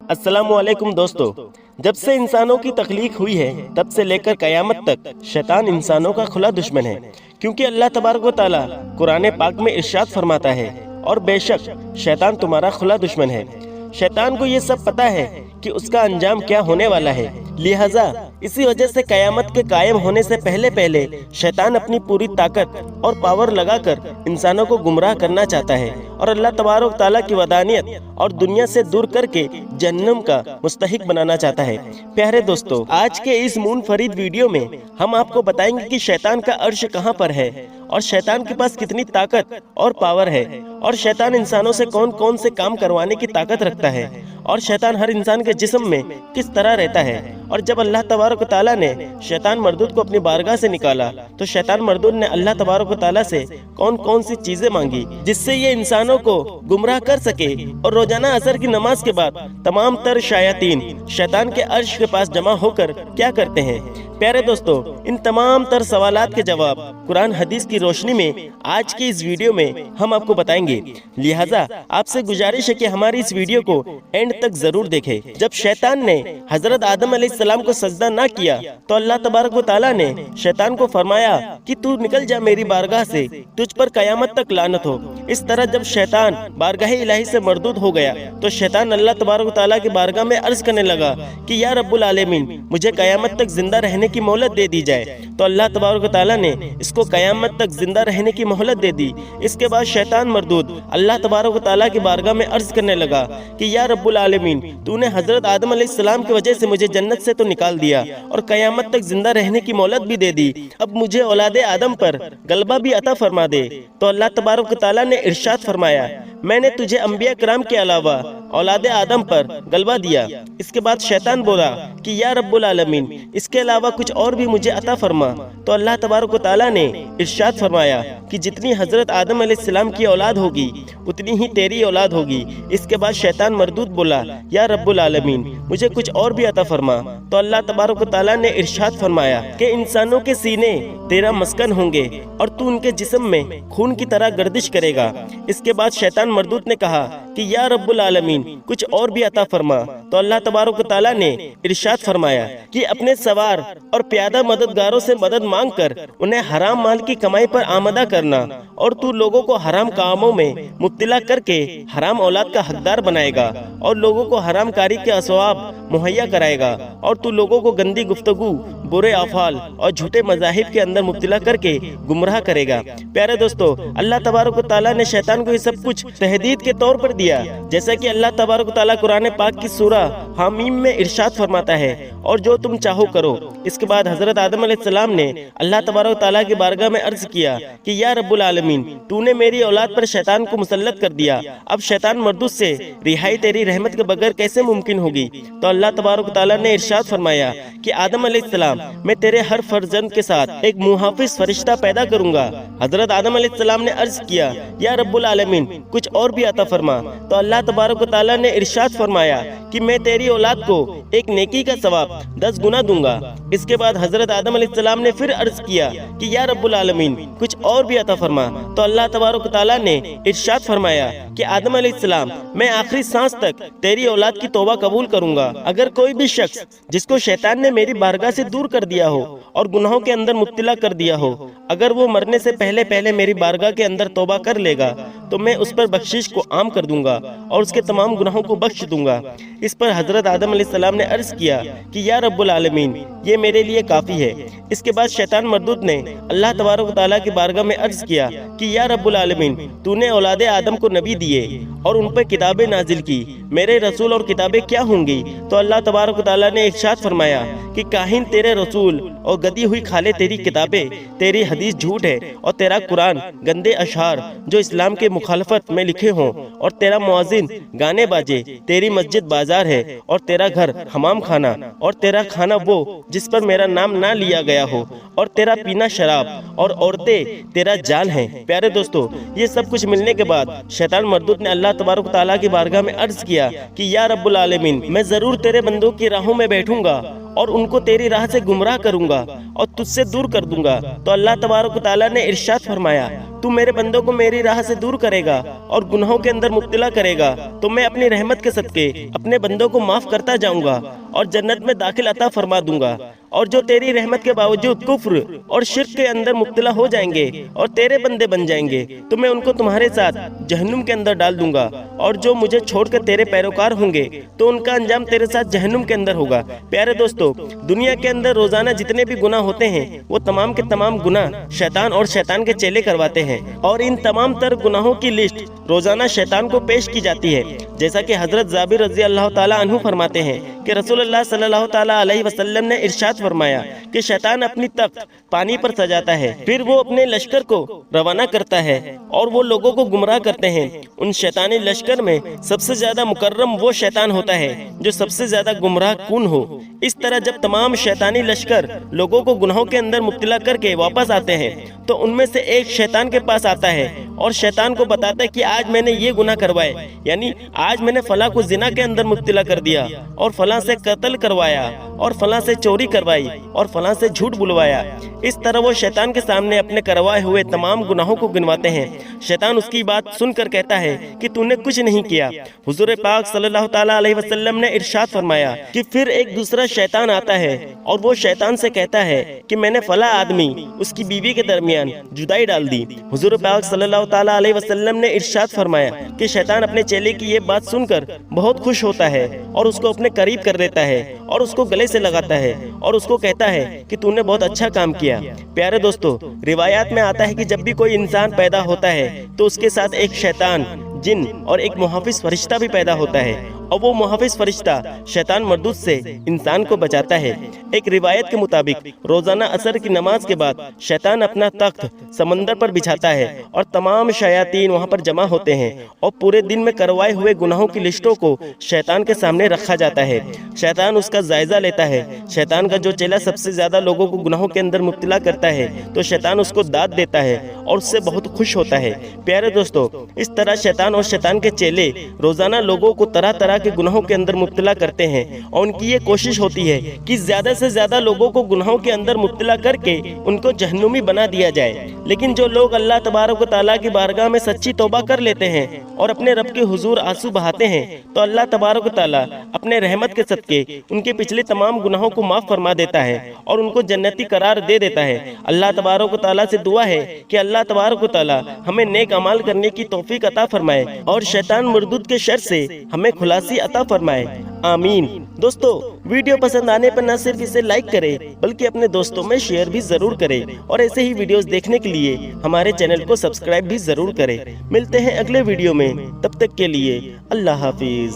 अस्सलाम वालेकुम दोस्तों। जब से इंसानों की तख्लीक हुई है तब से लेकर कयामत तक शैतान इंसानों का खुला दुश्मन है, क्योंकि अल्लाह तबारक व तआला कुरान पाक में इरशाद फरमाता है, और बेशक शैतान तुम्हारा खुला दुश्मन है। शैतान को ये सब पता है कि उसका अंजाम क्या होने वाला है, लिहाजा इसी वजह से कयामत के कायम होने से पहले पहले शैतान अपनी पूरी ताकत और पावर लगाकर इंसानों को गुमराह करना चाहता है और अल्लाह तबारक तआला की वदानियत और दुनिया से दूर करके जहन्नम का मुस्तहिक बनाना चाहता है। प्यारे दोस्तों, आज के इस मुनफरिद वीडियो में हम आपको बताएंगे कि शैतान का अर्श कहाँ पर है और शैतान के पास कितनी ताकत और पावर है, और शैतान इंसानों से कौन कौन से काम करवाने की ताकत रखता है, और शैतान हर इंसान के जिस्म में किस तरह रहता है। और जब अल्लाह तबारक तआला ने शैतान मरदूद को अपनी बारगाह से निकाला तो शैतान मरदूद ने अल्लाह तबारक तआला से कौन कौन सी चीजें मांगी जिससे ये इंसानों को गुमराह कर सके। और रोजाना असर की नमाज के बाद तमाम तर शायातीन शैतान के अर्श के पास जमा होकर क्या करते हैं। प्यारे दोस्तों, इन तमाम तर सवालात के जवाब कुरान हदीस की रोशनी में आज की इस वीडियो में हम आपको बताएंगे। लिहाजा आपसे गुजारिश है कि हमारी इस वीडियो को एंड तक जरूर देखें। जब शैतान ने हजरत आदम अलैहिस्सलाम को सजदा ना किया तो अल्लाह तबारक व तआला ने शैतान को फरमाया कि तू निकल जा मेरी बारगाह से, तुझ पर कयामत तक लानत हो। इस तरह जब शैतान बारगाह इलाही से मरदूद हो गया तो शैतान अल्लाह तबारक व तआला की बारगाह में अर्ज करने लगा कि या रब्बुल आलमीन, मुझे कयामत तक जिंदा रहने की मोहलत दे दी जाए। तो अल्लाह तबारक व तआला ने इसको कयामत तक जिंदा रहने की मोहलत दे दी। इसके बाद शैतान मरदूद अल्लाह तबारक व तआला की बारगाह में अर्ज करने लगा कि या रब्बुल आलमीन, तूने हजरत आदम अलैहिस्सलाम की वजह से मुझे जन्नत से तो निकाल दिया और कयामत तक जिंदा रहने की मोहलत भी दे दी, अब मुझे औलादे आदम पर गलबा भी अता फरमा दे। तो अल्लाह तबारक व तआला ने इरशाद फरमाया, मैंने तुझे अंबिया कराम के अलावा औलादे आदम पर गलबा दिया। इसके बाद शैतान बोला कि या रब्बुल आलमीन, इसके अलावा कुछ और भी मुझे अता फरमा। तो अल्लाह तबारक व तआला ने इरशाद फरमाया कि जितनी हजरत आदम अलैहिस्सलाम की औलाद होगी उतनी ही तेरी औलाद होगी। इसके बाद शैतान मरदूद बोला, या रब्बुल आलमीन, मुझे कुछ और भी अता फरमा। तो अल्लाह तबारक व तआला ने इरशाद फरमाया कि इंसानों के सीने तेरा मस्कन होंगे और तू उनके जिस्म में खून की तरह गर्दिश करेगा। इसके बाद शैतान मरदूद ने कहा कि या रब्बुल आलमीन, कुछ और भी अता फरमा। तो अल्लाह तबारक व तआला ने इरशाद फरमाया कि अपने सवार और प्यादा मददगारों से मदद मांग कर उन्हें हराम माल की कमाई पर आमदा करना, और तू लोगों को हराम कामों में मुब्तला करके हराम औलाद का हकदार बनाएगा और लोगों को हराम कारी के असवाब मुहैया कराएगा, और तू लोगों को गंदी गुफ्तगू, बुरे अफाल और झूठे मजाहिब के अंदर मुब्तला करके गुमराह करेगा। प्यारे दोस्तों, अल्लाह तबारक व तआला ने शैतान को ये सब कुछ तहदीद के तौर पर दिया, जैसा कि अल्लाह तबारक व तआला कुरान पाक की सूरा हामीम में इरशाद फरमाता है, और जो तुम चाहो करो। इसके बाद हजरत आदम अलैहिस्सलाम ने अल्लाह तबारक व तआला की बारगाह में अर्ज किया कि या रब्बुल आलमीन, तूने मेरी औलाद पर शैतान को मुसल्लत कर दिया, अब शैतान मरदूद से रिहाई तेरी रहमत के बगैर कैसे मुमकिन होगी। तो अल्लाह तबारक व तआला ने इरशाद फरमाया कि आदम अलैहिस्सलाम, मैं तेरे हर फर्जंद के साथ एक मुहाफिज फरिश्ता पैदा करूंगा। हजरत आदम अलैहिस्सलाम ने अर्ज किया, या रब्बुल आलमीन, कुछ और भी अता फरमा। तो अल्लाह तबारक व तआला ने इरशाद फरमाया कि मैं तेरी औलाद को एक नेकी का सवाब 10 गुना दूंगा। इसके बाद हजरत आदम अलैहिस्सलाम ने फिर अर्ज किया कि या रब्बुल आलमीन, कुछ और भी अता फरमा। तो अल्लाह तबारक व तआला ने इरशाद फरमाया कि आदम अलैहिस्सलाम, मैं आखिरी सांस तक तेरी औलाद की तौबा कबूल करूंगा। अगर कोई भी शख्स जिसको शैतान ने मेरी बारगाह से दूर कर दिया हो और गुनाहों के अंदर मुब्तला कर दिया हो, अगर वो मरने से पहले पहले मेरी बारगाह के अंदर तौबा कर लेगा तो मैं उस पर बख्शिश को आम कर दूंगा और उसके तमाम गुनाहों को बख्श दूंगा। इस पर हजरत आदम अलैहिस्सलाम ने अर्ज किया कि या रब्बुल आलमीन, ये मेरे लिए काफी है। इसके बाद शैतान मरदूद ने अल्लाह तबारक व तआला की बारगाह में अर्ज किया कि या रब्बुल आलमीन, तूने औलादे आदम को नबी दिए और उन पर किताबें नाजिल की, मेरे रसूल और किताबें क्या होंगी। तो अल्लाह तबारक व तआला ने इरशाद फरमाया कि काहिन तेरे रसूल और गदी हुई खाले तेरी किताबें, तेरी हदीस झूठ है और तेरा कुरान गंदे अशआर जो इस्लाम के मुखालफत में लिखे हों, और तेरा मुअज्जिन गाने बाजे, तेरी मस्जिद बाजार है और तेरा घर हमाम खाना, और तेरा खाना वो जिस पर मेरा नाम ना लिया गया हो, और तेरा पीना शराब और औरतें तेरा जाल हैं। प्यारे दोस्तों, ये सब कुछ मिलने के बाद शैतान मरदूद ने अल्लाह तबारक व तआला की बारगाह में अर्ज किया कि या रब्बुल आलमीन, मैं जरूर तेरे बंदों की राहों में बैठूंगा और उनको तेरी राह से गुमराह करूंगा और तुझसे दूर कर दूंगा। तो अल्लाह तबारक व तआला ने इरशाद फरमाया, तू मेरे बंदों को मेरी राह से दूर करेगा और गुनाहों के अंदर मुब्तला करेगा तो मैं अपनी रहमत के सदके अपने बंदों को माफ करता जाऊंगा और जन्नत में दाखिल अता फरमा दूंगा। और जो तेरी रहमत के बावजूद कुफ्र और शिर्क के अंदर मुब्तला हो जाएंगे और तेरे बंदे बन जाएंगे तो मैं उनको तुम्हारे साथ जहन्नुम के अंदर डाल दूंगा। और जो मुझे छोड़कर तेरे पैरोकार होंगे तो उनका अंजाम तेरे साथ जहन्नुम के अंदर होगा। प्यारे दोस्तों, दुनिया के अंदर रोजाना जितने भी गुनाह होते हैं वो तमाम के तमाम गुनाह शैतान और शैतान के चेले करवाते हैं और इन तमाम तर गुनाहों की लिस्ट रोजाना शैतान को पेश की जाती है। जैसा कि हजरत जाबिर रज़ी अल्लाह ताला अन्हु फरमाते हैं कि रसूलुल्लाह सल्लल्लाहु ताला अलैहि वसल्लम ने इरशाद फरमाया कि शैतान अपनी तख्त पानी पर सजाता है, फिर वो अपने लश्कर को रवाना करता है और वो लोगों को गुमराह करते हैं। उन शैतानी लश्कर में सबसे ज्यादा मुकर्रम वो शैतान होता है जो सबसे ज्यादा गुमराह कुन हो। इस तरह जब तमाम शैतानी लश्कर लोगों को गुनाहों के अंदर मुब्तला करके वापस आते हैं तो उनमें से एक शैतान के पास आता है और शैतान को बताता है कि आज मैंने ये गुनाह करवाए, यानी आज मैंने फला को जिना के अंदर मुब्तला कर दिया और फला से कत्ल करवाया और फला से चोरी करवाई और फला से झूठ बुलवाया। इस तरह वो शैतान के सामने अपने करवाए हुए तमाम गुनाहों को गिनवाते हैं। शैतान उसकी बात सुनकर कहता है कि तूने कुछ नहीं किया। हुजूर पाक सल्लल्लाहु ताला अलैहि वसल्लम ने इरशाद फरमाया कि फिर एक दूसरा शैतान आता है और वो शैतान से कहता है कि मैंने फला आदमी उसकी बीवी के दरमियान जुदाई डाल दी। हुजूर पाक सल्लल्लाहु ताला अलैहि वसल्लम ने इरशाद फरमाया कि शैतान अपने चेले की ये बात सुनकर बहुत खुश होता है और उसको अपने करीब कर लेता है और उसको गले से लगाता है और उसको कहता है कि तूने बहुत अच्छा काम किया। प्यारे दोस्तों, रिवायात में आता है कि जब भी कोई इंसान पैदा होता है तो उसके साथ एक शैतान, जिन और एक मुहाफिज फरिश्ता भी पैदा होता है और वो मुहाफिज फरिश्ता शैतान मरदूद से इंसान को बचाता है। एक रिवायत के मुताबिक रोजाना असर की नमाज के बाद शैतान अपना तख्त समंदर पर बिछाता है और तमाम शयातीन वहाँ पर जमा होते हैं और पूरे दिन में करवाए हुए गुनाहों की लिस्टों को शैतान के सामने रखा जाता है। शैतान उसका जायजा लेता है। शैतान का जो चेला सबसे ज्यादा लोगों को गुनाहों के अंदर मुब्तला करता है तो शैतान उसको दाद देता है और उससे बहुत खुश होता है। प्यारे दोस्तों, इस तरह शैतान और शैतान के चेले रोजाना लोगों को तरह तरह के गुनाहों के अंदर मुब्तला करते हैं और उनकी ये कोशिश होती है कि ज्यादा से ज्यादा लोगों को गुनाहों के अंदर मुब्तला करके उनको जहन्नुमी बना दिया जाए। लेकिन जो लोग अल्लाह तबारक व तआला की बारगाह में सच्ची तौबा कर लेते हैं और अपने रब के हुजूर आंसू बहाते हैं तो अल्लाह तबारक व तआला अपने रहमत के सदके उनके पिछले तमाम गुनाहों को माफ फरमा देता है और उनको जन्नती करार दे देता है। अल्लाह तबारक व तआला से दुआ है कि अल्लाह तबारक व तआला हमें नेक अमाल करने की तौफीक अता फरमाए और शैतान मरदूद के शर से हमें खुलासी अता फरमाए। आमीन। दोस्तों, वीडियो पसंद आने पर न सिर्फ इसे लाइक करें बल्कि अपने दोस्तों में शेयर भी जरूर करें और ऐसे ही वीडियोस देखने के लिए हमारे चैनल को सब्सक्राइब भी जरूर करें। मिलते हैं अगले वीडियो में, तब तक के लिए अल्लाह हाफिज।